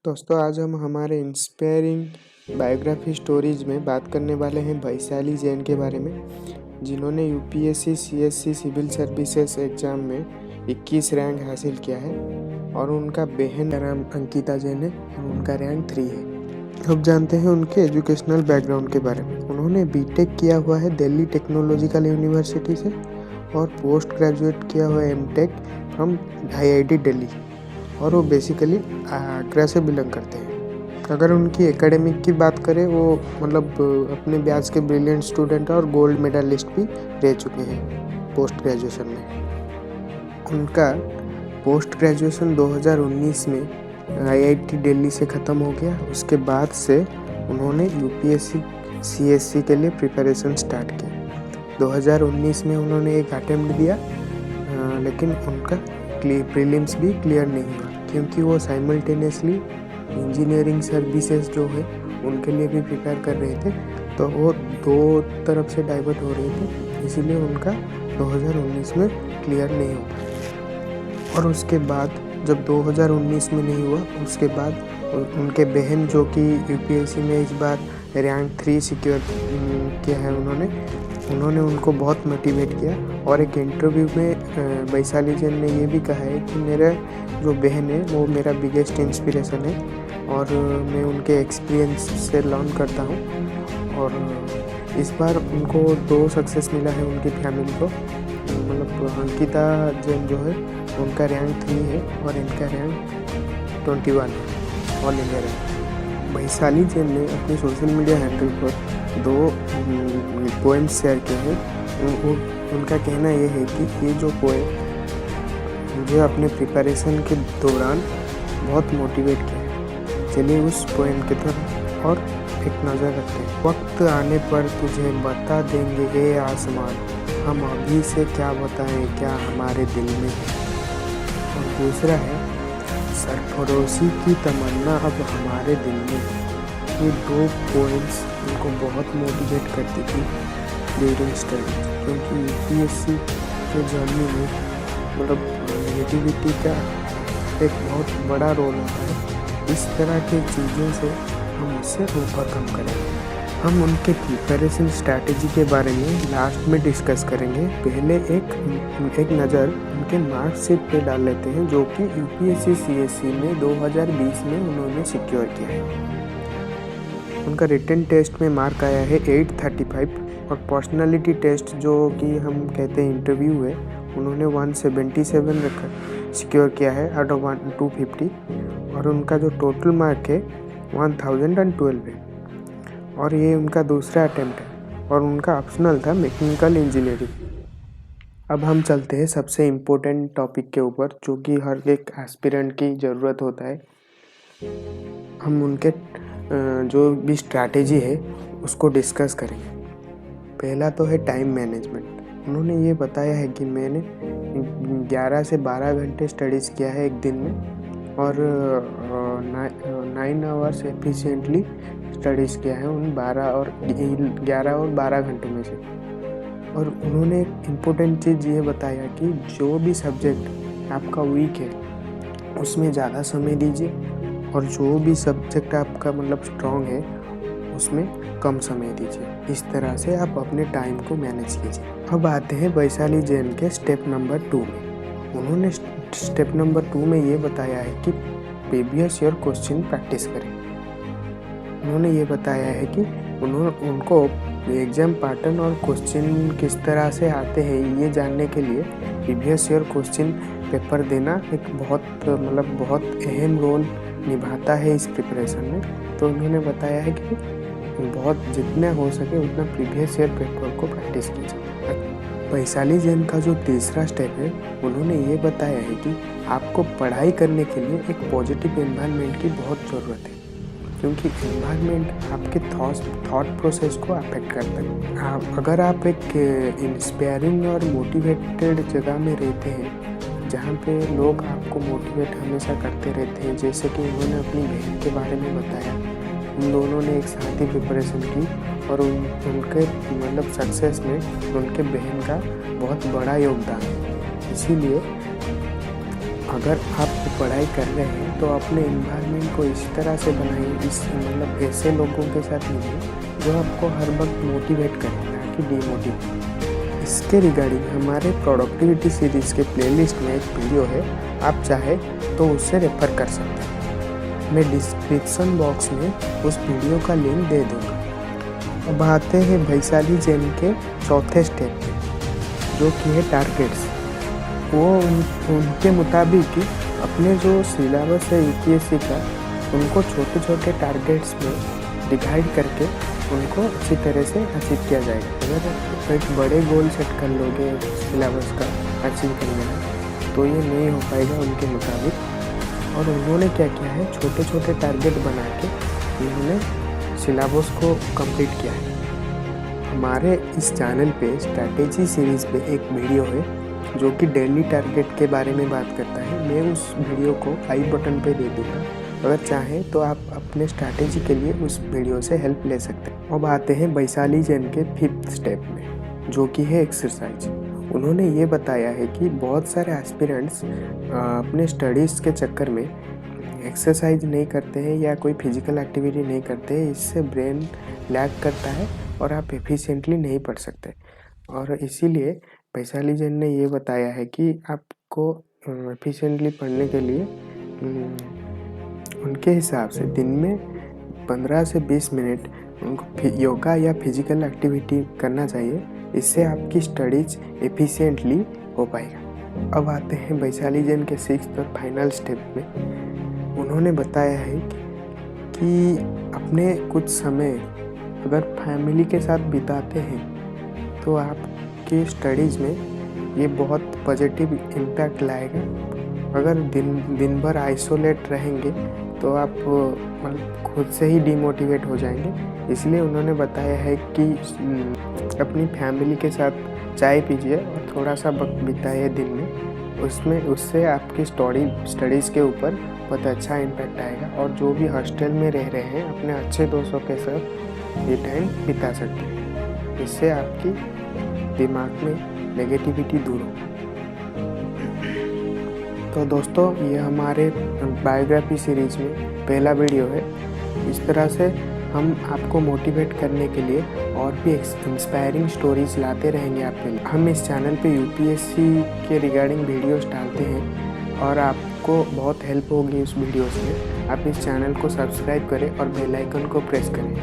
दोस्तों, आज हम हमारे इंस्पायरिंग बायोग्राफी स्टोरीज में बात करने वाले हैं वैशाली जैन के बारे में, जिन्होंने UPSC CSC civil services exam में 21 रैंक हासिल किया है और उनका बहन का नाम अंकिता जैन है और उनका रैंक 3 है। अब जानते हैं उनके एजुकेशनल बैकग्राउंड के बारे में। उन्होंने बीटेक किया हुआ है दिल्ली टेक्नोलॉजिकल यूनिवर्सिटी से और पोस्ट ग्रेजुएट किया हुआ है एमटेक फ्रॉम आईआईटी दिल्ली, और वो बेसिकली आगरा से बिलोंग करते हैं। अगर उनकी एकेडमिक की बात करें, वो अपने बैच के ब्रिलियंट स्टूडेंट और गोल्ड मेडलिस्ट भी रह चुके हैं पोस्ट ग्रेजुएशन में। उनका पोस्ट ग्रेजुएशन 2019 में आईआईटी दिल्ली से ख़त्म हो गया। उसके बाद से उन्होंने यूपीएससी सीएससी के लिए प्रिपरेशन स्टार्ट की। 2019 में उन्होंने एक अटेम्प्ट दिया, लेकिन उनका प्रीलिम्स भी क्लियर नहीं हुआ, क्योंकि वो साइमल्टेनियसली इंजीनियरिंग सर्विसेज जो है उनके लिए भी प्रिपेयर कर रहे थे, तो वो दो तरफ से डाइवर्ट हो रहे थे, इसीलिए उनका 2019 में क्लियर नहीं हुआ। और उसके बाद जब 2019 में नहीं हुआ, उसके बाद उनके बहन जो कि यूपीएससी में इस बार रैंक 3 सिक्योर किया है, उन्होंने उनको बहुत मोटिवेट किया। और एक इंटरव्यू में वैशाली जैन ने ये भी कहा है कि मेरा जो बहन है वो मेरा बिगेस्ट इंस्पिरेशन है और मैं उनके एक्सपीरियंस से लर्न करता हूँ। और इस बार उनको 2 सक्सेस मिला है उनकी फैमिली को। अंकिता जैन जो है उनका रैंक 3 है और इनका रैंक 21 है, all India rank. Vaishali Jain ने अपने सोशल मीडिया हैंडल पर 2 पोएम्स शेयर किए हैं। उनका कहना ये है कि ये जो पोएम मुझे अपने प्रिपरेशन के दौरान बहुत मोटिवेट किया। चलिए उस पोएम की तरफ और एक नज़र रखते हैं। वक्त आने पर तुझे बता देंगे ये आसमान, हम अभी से क्या बताएं क्या हमारे दिल में है। और दूसरा है सरफरोशी की तमन्ना अब हमारे दिल में है। ये 2 पोएम्स उनको बहुत मोटिवेट करती थी ड्यूरिंग स्टडी, क्योंकि यूपीएससी के जर्नी में नेगेटिविटी का एक बहुत बड़ा रोल होता है। इस तरह की चीज़ों से हम उससे ओवरकम करेंगे। हम उनके प्रिपरेशन स्ट्रैटेजी के बारे में लास्ट में डिस्कस करेंगे। पहले एक नज़र उनके मार्कशीट पे डाल लेते हैं, जो कि यूपीएससी सीएससी में 2020 में उन्होंने सिक्योर किया है। उनका रिटन टेस्ट में मार्क आया है 835 और पर्सनालिटी टेस्ट जो कि हम कहते हैं इंटरव्यू है, उन्होंने 177 रखा सिक्योर किया है आउट ऑफ 250। और उनका जो टोटल मार्क है 1012 है और ये उनका दूसरा अटेम्प्ट है और उनका ऑप्शनल था मैकेनिकल इंजीनियरिंग। अब हम चलते हैं सबसे इम्पोर्टेंट टॉपिक के ऊपर, जो कि हर एक एस्पिरेंट की ज़रूरत होता है। हम उनके जो भी स्ट्रैटेजी है उसको डिस्कस करेंगे। पहला तो है टाइम मैनेजमेंट। उन्होंने ये बताया है कि मैंने 11 से 12 घंटे स्टडीज़ किया है एक दिन में और 9 आवर्स एफिशिएंटली स्टडीज़ किया है उन 11 और 12 घंटों में से। और उन्होंने एक इम्पोर्टेंट चीज़ ये बताया कि जो भी सब्जेक्ट आपका वीक है उसमें ज़्यादा समय दीजिए और जो भी सब्जेक्ट आपका स्ट्रॉन्ग है उसमें कम समय दीजिए। इस तरह से आप अपने टाइम को मैनेज कीजिए। अब आते हैं वैशाली जैन के स्टेप नंबर 2 में। उन्होंने स्टेप नंबर 2 में ये बताया है कि प्रीवियस ईयर क्वेश्चन प्रैक्टिस करें। उन्होंने ये बताया है कि उनको एग्जाम पैटर्न और क्वेश्चन किस तरह से आते हैं ये जानने के लिए प्रीवियस ईयर क्वेश्चन पेपर देना एक बहुत अहम रोल निभाता है इस प्रिपरेशन में। तो उन्होंने बताया है कि बहुत जितना हो सके उतना प्रीवियस ईयर पेपर को प्रैक्टिस कीजिए। वैशाली जैन का जो तीसरा स्टेप है, उन्होंने ये बताया है कि आपको पढ़ाई करने के लिए एक पॉजिटिव एनवायरनमेंट की बहुत ज़रूरत है, क्योंकि एनवायरनमेंट आपके थॉट प्रोसेस को अफेक्ट करता है। अगर आप एक इंस्पायरिंग और मोटिवेटेड जगह में रहते हैं जहाँ पे लोग आपको मोटिवेट हमेशा करते रहते हैं, जैसे कि उन्होंने अपनी बहन के बारे में बताया, उन दोनों ने एक साथ ही प्रिपरेशन की और उनके सक्सेस में उनके बहन का बहुत बड़ा योगदान है। इसीलिए अगर आप पढ़ाई कर रहे हैं तो अपने इन्वायरमेंट को इस तरह से बनाइए, इस मतलब ऐसे लोगों के साथ मिलिए जो आपको हर वक्त मोटिवेट करें, ना कि डीमोटिवेट। इसके रिगार्डिंग हमारे प्रोडक्टिविटी सीरीज़ के प्लेलिस्ट में एक वीडियो है, आप चाहे तो उसे रेफर कर सकते हैं। मैं डिस्क्रिप्शन बॉक्स में उस वीडियो का लिंक दे दूँगा। अब आते हैं वैशाली जैन के चौथे स्टेप पे, जो कि है टारगेट्स। वो उनके मुताबिक अपने जो सिलेबस है यूपीएससी का, उनको छोटे छोटे टारगेट्स में डिवाइड करके उनको अच्छी तरह से अचीव किया जाएगा। अगर एक बड़े गोल सेट कर लोगे सिलेबस का अचीव करने में, तो ये नहीं हो पाएगा उनके मुताबिक। और उन्होंने क्या किया है, छोटे छोटे टारगेट बना के उन्होंने सिलेबस को कंप्लीट किया है। हमारे इस चैनल पे स्ट्रैटेजी सीरीज़ पे एक वीडियो है जो कि डेली टारगेट के बारे में बात करता है। मैं उस वीडियो को आई बटन पे दे दूँगा, अगर चाहें तो आप अपने स्ट्रैटेजी के लिए उस वीडियो से हेल्प ले सकते हैं। अब आते हैं वैशाली जैन के 5th स्टेप में, जो कि है एक्सरसाइज। उन्होंने ये बताया है कि बहुत सारे एस्पिरेंट्स अपने स्टडीज़ के चक्कर में एक्सरसाइज नहीं करते हैं या कोई फिजिकल एक्टिविटी नहीं करते हैं। इससे ब्रेन लैग करता है और आप एफिशिएंटली नहीं पढ़ सकते। और इसीलिए वैशाली जैन ने ये बताया है कि आपको एफिशिएंटली पढ़ने के लिए उनके हिसाब से दिन में 15 से 20 मिनट उनको योगा या फिजिकल एक्टिविटी करना चाहिए। इससे आपकी स्टडीज एफिशिएंटली हो पाएगा। अब आते हैं वैशाली जैन के 6th और फाइनल स्टेप में। उन्होंने बताया है कि अपने कुछ समय अगर फैमिली के साथ बिताते हैं तो आपकी स्टडीज़ में ये बहुत पॉजिटिव इम्पैक्ट लाएगा। अगर दिन भर आइसोलेट रहेंगे तो आप खुद से ही डिमोटिवेट हो जाएंगे। इसलिए उन्होंने बताया है कि अपनी फैमिली के साथ चाय पीजिए और थोड़ा सा वक्त बिताइए दिन में। उससे आपकी स्टडीज़ के ऊपर बहुत अच्छा इम्पैक्ट आएगा। और जो भी हॉस्टल में रह रहे हैं, अपने अच्छे दोस्तों के साथ ये टाइम बिता सकते हैं। इससे आपकी दिमाग में नेगेटिविटी दूर हो। तो दोस्तों, ये हमारे बायोग्राफी सीरीज़ में पहला वीडियो है। इस तरह से हम आपको मोटिवेट करने के लिए और भी इंस्पायरिंग स्टोरीज लाते रहेंगे आपके लिए। हम इस चैनल पे यूपीएससी के रिगार्डिंग वीडियोस डालते हैं और आपको बहुत हेल्प होगी उस वीडियोस में। आप इस चैनल को सब्सक्राइब करें और बेल आइकन को प्रेस करें।